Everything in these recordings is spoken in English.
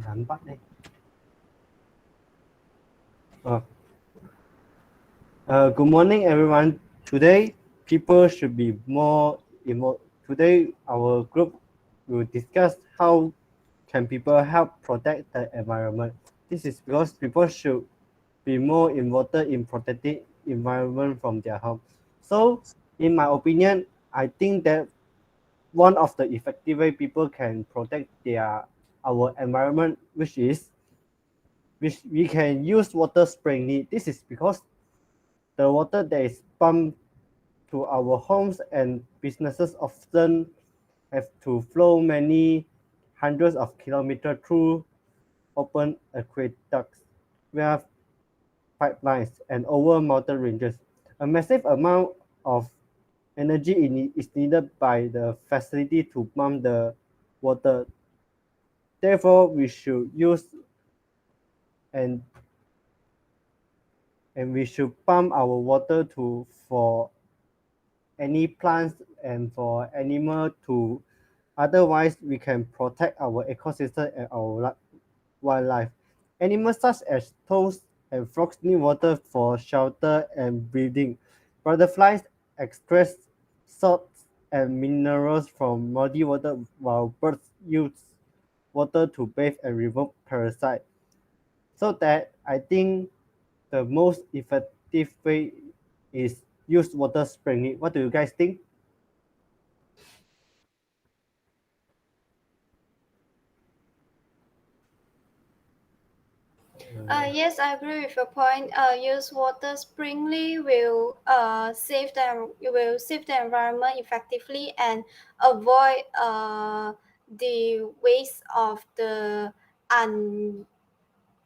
Nampak ni. Oh. Good morning, everyone. Today, people should be more Today, our group will discuss how can people help protect the environment. This is because people should be more involved in protecting environment from their home. So, in my opinion, I think that one of the effective way people can protect our environment, which we can use water sparingly. This is because the water that is pumped to our homes and businesses often have to flow many hundreds of kilometers through open aqueducts. We have pipelines and over mountain ranges. A massive amount of energy is needed by the facility to pump the water. Therefore, we should use and we should pump our water to for any plants and for animal to otherwise we can protect our ecosystem and our wildlife. Animals such as toads and frogs need water for shelter and breeding. Butterflies extract salts and minerals from muddy water while birds use water to bathe and remove parasites. So that I think the most effective way is use water sparingly. What do you guys think? Yes, I agree with your point. Use water sparingly will save the environment effectively and avoid the waste of the un,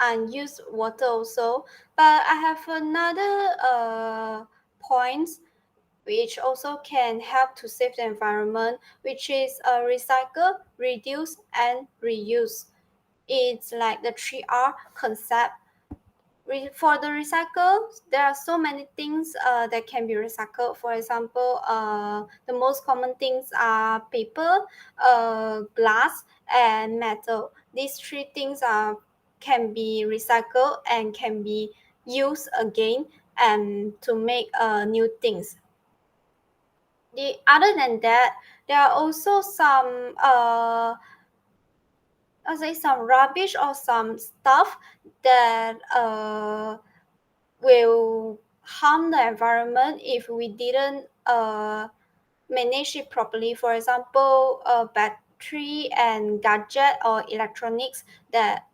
unused water also. But I have another point which also can help to save the environment, which is recycle, reduce, and reuse. It's like the 3R concept. For the recycle, there are so many things that can be recycled. For example, the most common things are paper, glass, and metal. These three things can be recycled and can be used again and to make new things. Other than that, there are also some I'll say some rubbish or some stuff that will harm the environment if we didn't manage it properly. For example, battery and gadget or electronics that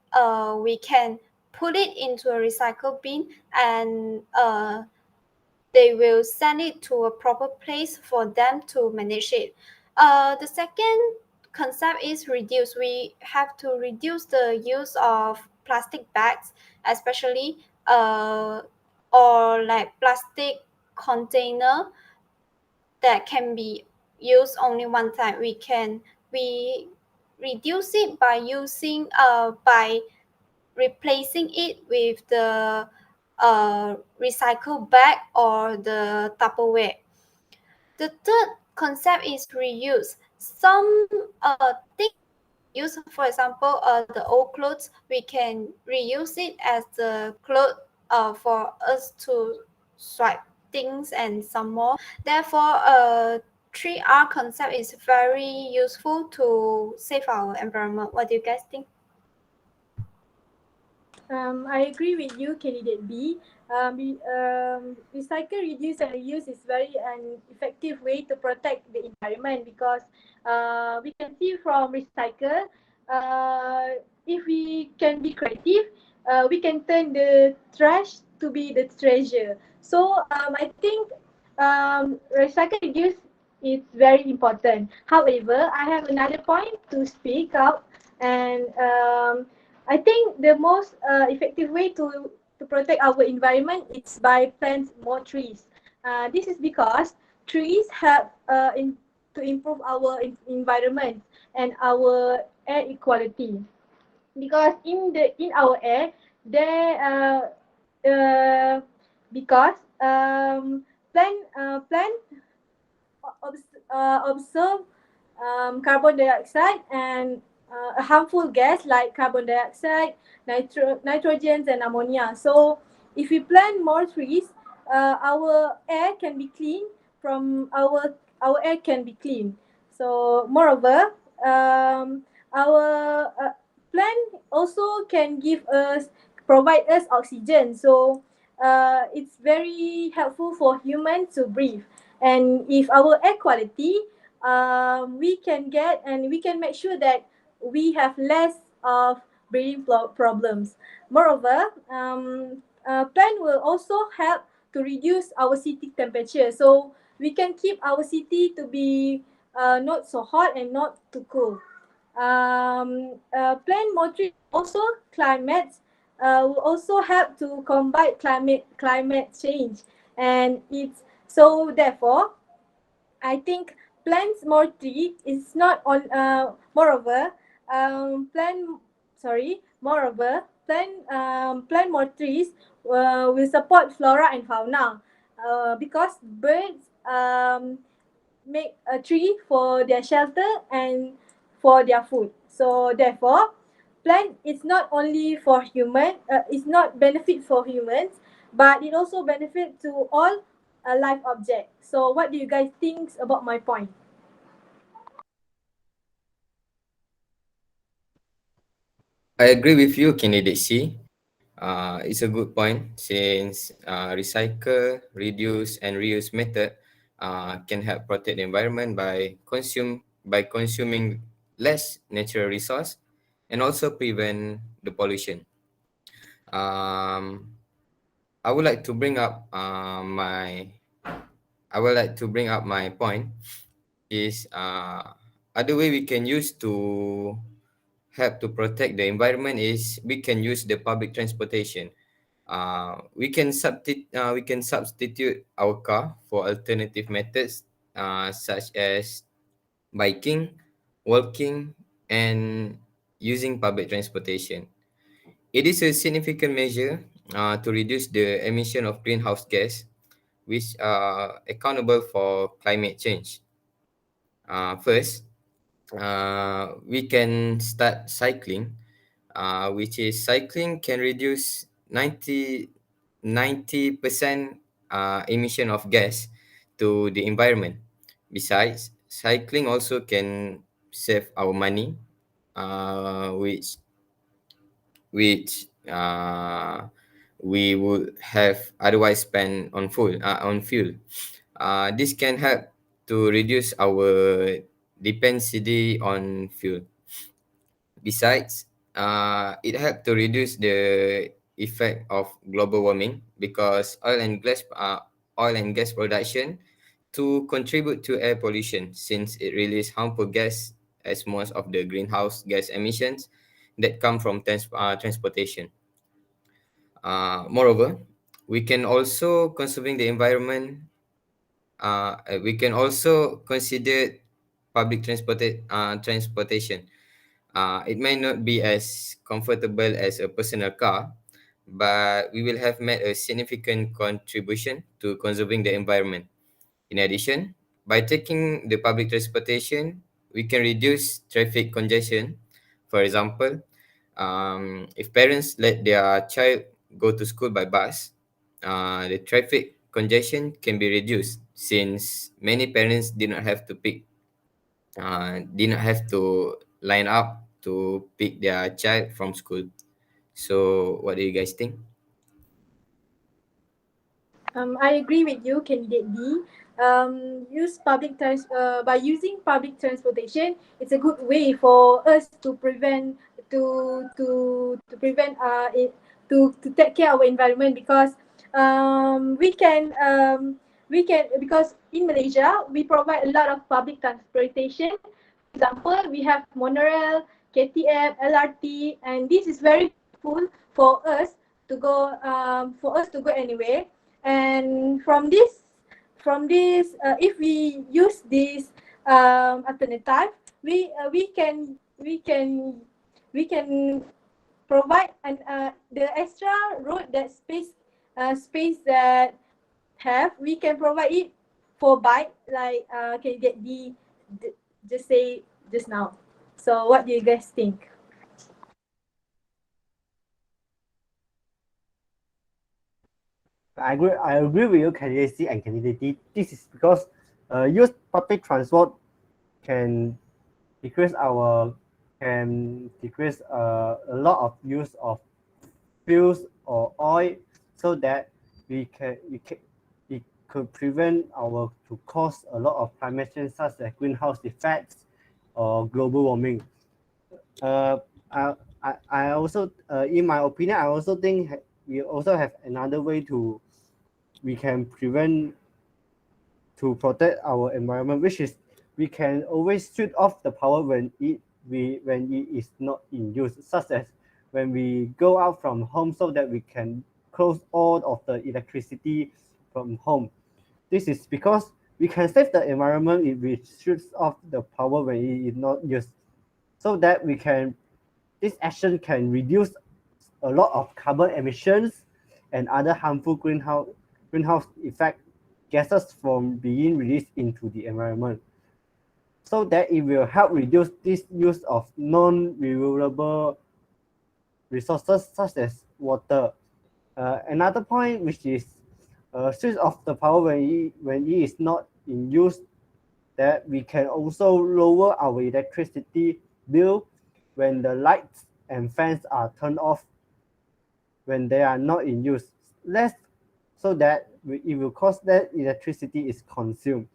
we can put it into a recycle bin and they will send it to a proper place for them to manage it. The second concept is reduce. We have to reduce the use of plastic bags, especially or like plastic container that can be used only one time. We reduce it by using by replacing it with the recycle bag or the Tupperware. The third concept is reuse. Some things use, for example, the old clothes, we can reuse it as the cloth for us to swipe things and some more. Therefore, 3R concept is very useful to save our environment. What do you guys think? I agree with you, candidate B. Recycle, reduce, and reuse is very an effective way to protect the environment because we can see from recycle, if we can be creative, we can turn the trash to be the treasure. So I think recycle, reduce is very important. However, I have another point to speak out and I think the most effective way to protect our environment is by plant more trees. This is because trees help to improve our environment and our air equality. Because in our air there uh, because plant observe carbon dioxide and a harmful gas like carbon dioxide, nitrogen, and ammonia. So if we plant more trees, our air can be clean. From our air can be clean. So moreover, our plant also can provide us oxygen. So it's very helpful for humans to breathe. And if our air quality, we can get and we can make sure that we have less of breathing problems. Moreover, plant will also help to reduce our city temperature. So we can keep our city to be not so hot and not too cool. Plant more trees also climate will also help to combat climate change, and it's so therefore I think plants more tree is not on moreover plant sorry moreover plant more trees will support flora and fauna because birds make a tree for their shelter and for their food. So therefore, plant is not only for it's not benefit for humans, but it also benefit to all life objects. So what do you guys think about my point? I agree with you, candidate C. It's a good point since recycle, reduce, and reuse method can help protect the environment by consuming less natural resource and also prevent the pollution. Um, I would like to bring up my point is other way we can use to help to protect the environment is we can use the public transportation. We can substitute our car for alternative methods such as biking, walking, and using public transportation. It is a significant measure to reduce the emission of greenhouse gas, which are accountable for climate change. First, we can start cycling, which is cycling can reduce 90% emission of gas to the environment. Besides, cycling also can save our money, which we would have otherwise spent on fuel. This can help to reduce our dependency on fuel. Besides, it helped to reduce the effect of global warming because oil and gas production to contribute to air pollution since it releases harmful gas as most of the greenhouse gas emissions that come from transportation. Moreover, we can also conserving the environment. We can also consider transportation. It may not be as comfortable as a personal car, but we will have made a significant contribution to conserving the environment. In addition, by taking the public transportation, we can reduce traffic congestion. For example, if parents let their child go to school by bus, the traffic congestion can be reduced since many parents did not have to line up to pick their child from school. So, what do you guys think? I agree with you, candidate D. By using public transportation, it's a good way for us to prevent to prevent it to take care of our environment because we can because in Malaysia we provide a lot of public transportation. For example, we have monorail, KTM, LRT, and this is very useful for us to go anywhere. And if we use this alternative, we can provide the extra road that space that have we can provide it for bike like can get the just say just now. So what do you guys think? I agree with you, candidacy and candidate. This is because use public transport can decrease our can decrease a lot of use of fuels or oil, so that we could prevent our to cause a lot of climate change such as greenhouse effects or global warming. Uh, I, I also in my opinion, I also think we also have another way to we can prevent to protect our environment, which is we can always switch off the power when it is not in use, such as when we go out from home, so that we can close all of the electricity from home. This is because we can save the environment if we switch off the power when it is not used, so that we can this action can reduce a lot of carbon emissions and other harmful greenhouse effect gases from being released into the environment, so that it will help reduce this use of non-renewable resources such as water. Another point, which is switch off the power when it is not in use, that we can also lower our electricity bill when the lights and fans are turned off when they are not in use, less, so that it will cause that electricity is consumed.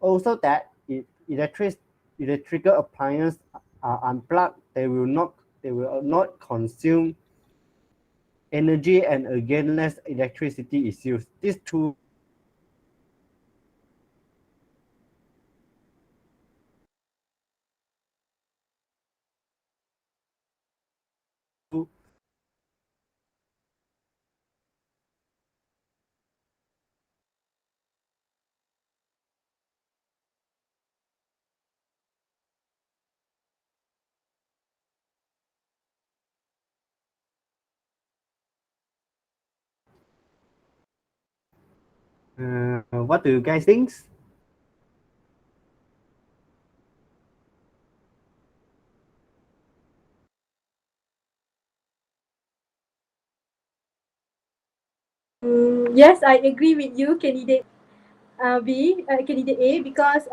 Also, that if electrical appliances are unplugged, they will not consume energy, and again less electricity is used. These two what do you guys think? Yes, I agree with you, candidate candidate A, because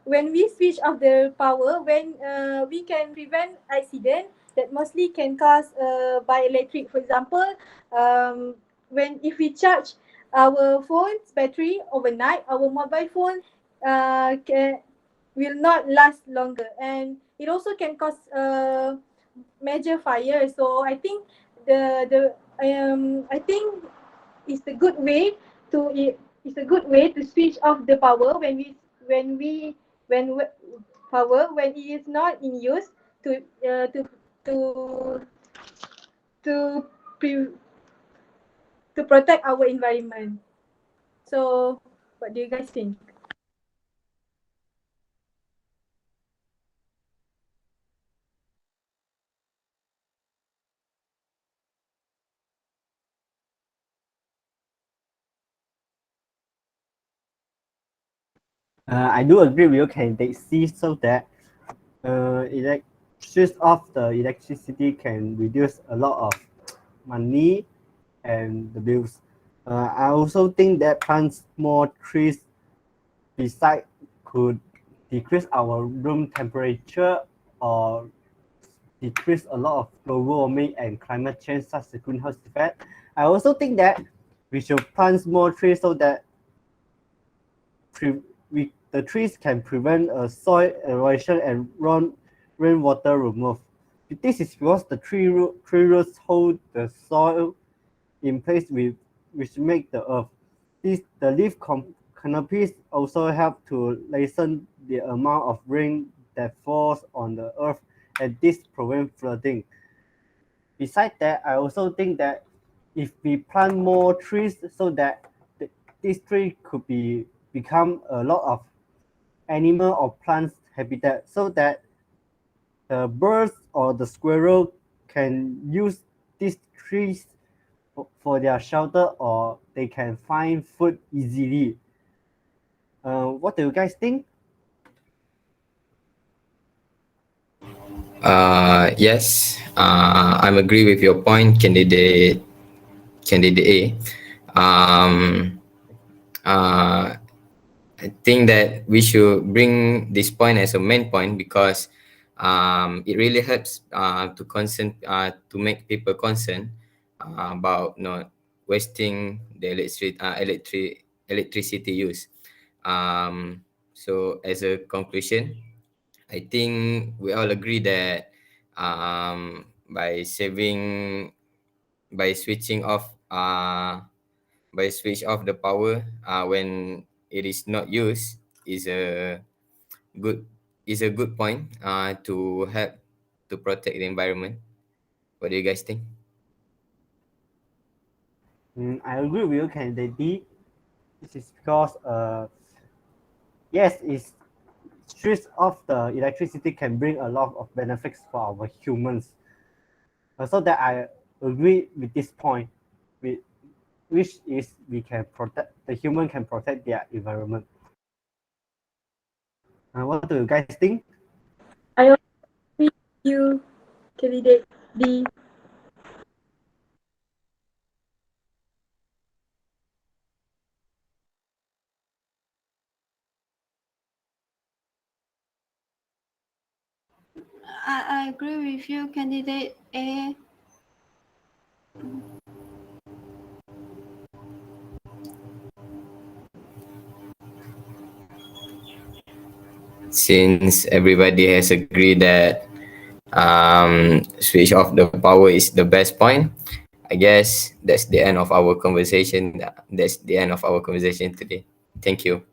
when we switch off the power, when we can prevent accident that mostly can cause by electric. For example, when if we charge our phone's battery overnight, our mobile phone will not last longer, and it also can cause major fire. So I think I think it's a good way it's a good way to switch off the power when we when we, power when it is not in use, to to to pre, to protect our environment. So what do you guys think? I do agree with you, candidate C, so that switch off the electricity can reduce a lot of money and the bills. I also think that plants more trees beside could decrease our room temperature or decrease a lot of global warming and climate change such as greenhouse effect. I also think that we should plant more trees so that the trees can prevent soil erosion and rainwater runoff. This is because the tree roots hold the soil in place which make the earth. The leaf canopies also help to lessen the amount of rain that falls on the earth, and this prevent flooding. Besides that, I also think that if we plant more trees, so that this tree could become a lot of animal or plants habitat, so that the birds or the squirrel can use these trees for their shelter, or they can find food easily. What do you guys think? Yes, I'm agree with your point, candidate A. Um, uh, I think that we should bring this point as a main point because it really helps to make people concerned about not wasting the electricity use. So as a conclusion, I think we all agree that by switching off the power when it is not used is good a good point to help to protect the environment. What do you guys think? I agree with you, candidate D. This is because yes, it's switch off the electricity can bring a lot of benefits for our humans. So that I agree with this point, which is we can protect the human can protect their environment. What do you guys think? I agree with you, candidate D. I agree with you, candidate A. Since everybody has agreed that switch off the power is the best point, I guess that's the end of our conversation. That's the end of our conversation today. Thank you.